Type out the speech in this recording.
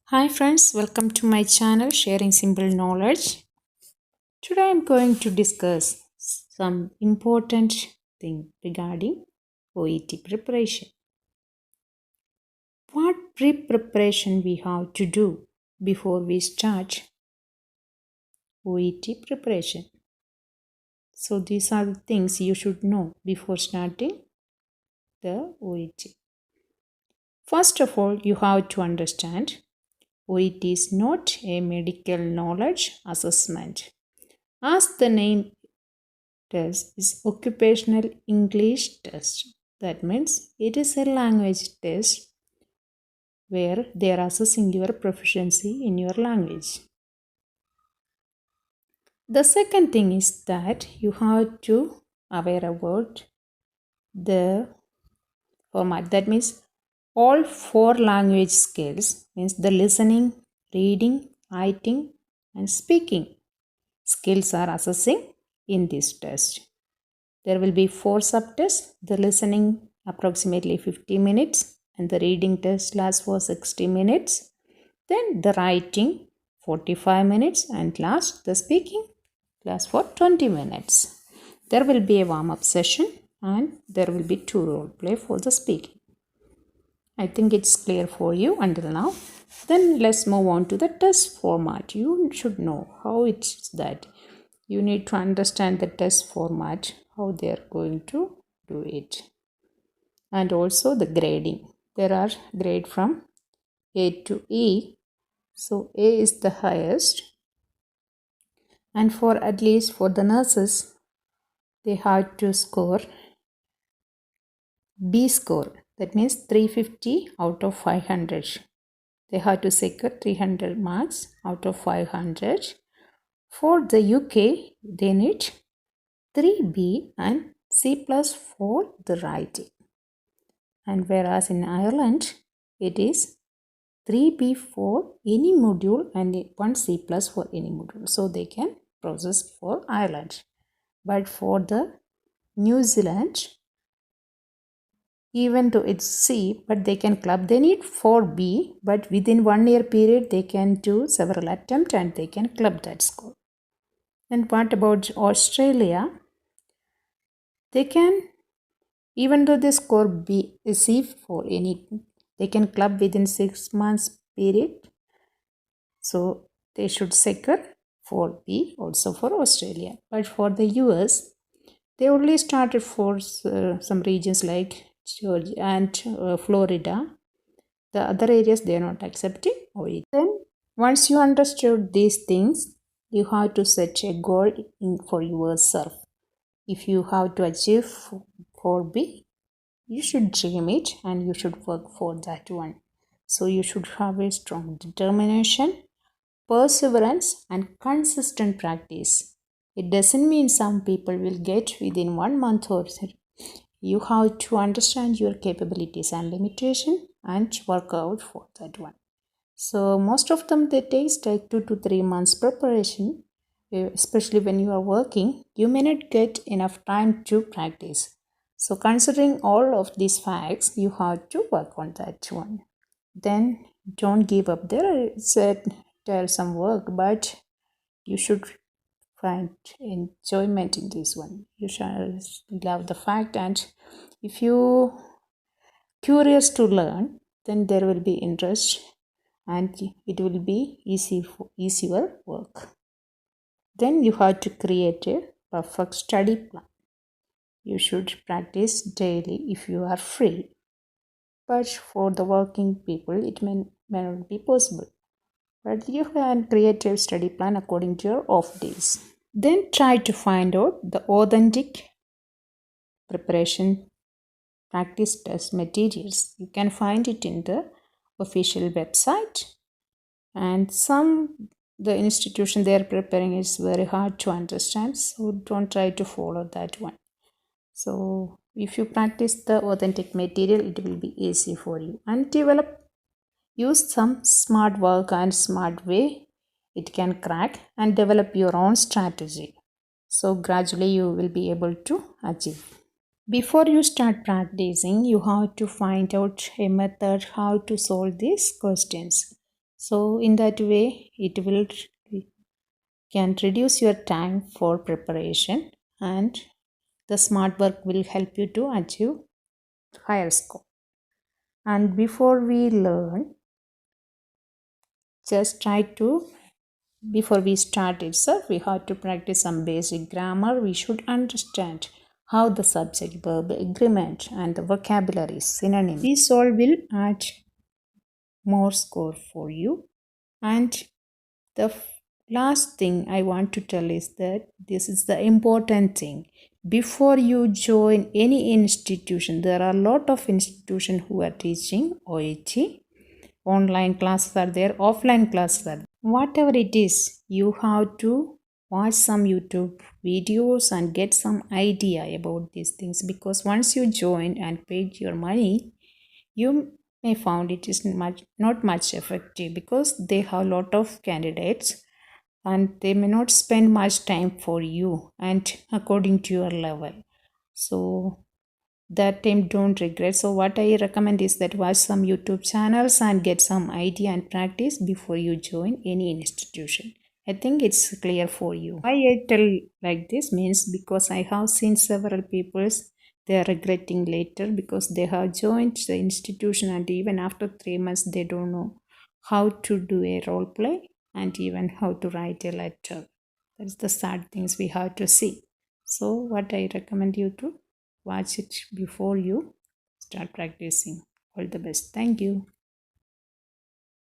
Hi friends, welcome to my channel Sharing Simple Knowledge. Today I am going to discuss some important thing regarding OET preparation. What pre-preparation we have to do before we start OET preparation? So these are the things you should know before starting the OET. First of all, you have to understand OET is not a medical knowledge assessment. As the name test is occupational English test. That means it is a language test where they are assessing your proficiency in your language. The second thing is that you have to aware about the format. That means all four language skills means the listening, reading, writing and speaking skills are assessing in this test. There will be 4 subtests. The listening approximately 50 minutes and the reading test lasts for 60 minutes. Then the writing 45 minutes and last the speaking lasts for 20 minutes. There will be a warm-up session and there will be 2 role play for the speaking. I think it's clear for you until now. Then let's move on to the test format. You should know how it's that. You need to understand the test format, how they are going to do it. And also the grading. There are grade from A to E. So A is the highest. And for at least for the nurses, they have to score B score. That means 350 out of 500. They have to secure 300 marks out of 500. For the UK, they need 3B and C plus for the writing. And whereas in Ireland, it is 3B for any module and 1 C plus for any module. So they can process for Ireland. But for the New Zealand, even though it's C, but they can club, they need 4B, but within 1 year period, they can do several attempts and they can club that score. And what about Australia? They can, even though they score B, C for any, they can club within 6 months period. So they should secure 4B also for Australia. But for the US, they only started for some regions like Georgia and Florida. The other areas they are not accepting OET. Then once you understood these things, you have to set a goal for yourself. If you have to achieve 4B, you should dream it and you should work for that one. So you should have a strong determination, perseverance and consistent practice. It doesn't mean some people will get within 1 month or so. You have to understand your capabilities and limitation and work out for that one. So most of them they take 2 to 3 months preparation. Especially when you are working, you may not get enough time to practice. So considering all of these facts, you have to work on that one. Then don't give up. There is a tiresome work, but you should find enjoyment in this one. You shall love the fact, and if you curious to learn, then there will be interest and it will be easier work. Then you have to create a perfect study plan. You should practice daily if you are free. But for the working people, it may not be possible. But you can create a study plan according to your off days. Then try to find out the authentic preparation practice test materials. You can find it in the official website. And the institution they are preparing is very hard to understand, so don't try to follow that one. So if you practice the authentic material, it will be easy for you. And use some smart work and smart way it can crack and develop your own strategy. So gradually you will be able to achieve. Before you start practicing, you have to find out a method how to solve these questions. So in that way, it will can reduce your time for preparation, and the smart work will help you to achieve higher score. And before we learn, just try to, before we start itself, we have to practice some basic grammar. We should understand how the subject, verb, agreement, and the vocabulary, synonym, these all will add more score for you. And the last thing I want to tell is that this is the important thing. Before you join any institution, there are a lot of institutions who are teaching OET. Online classes are there, offline classes are there. Whatever it is, you have to watch some YouTube videos and get some idea about these things, because once you join and paid your money, you may found it is not much effective, because they have a lot of candidates and they may not spend much time for you and according to your level. So that time don't regret. So what I recommend is that watch some YouTube channels and get some idea and practice before you join any institution. I think it's clear for you. Why I tell like this means because I have seen several people, they are regretting later because they have joined the institution and even after 3 months they don't know how to do a role play and even how to write a letter. That's the sad things we have to see. So what I recommend you to watch it before you start practicing. All the best. Thank you.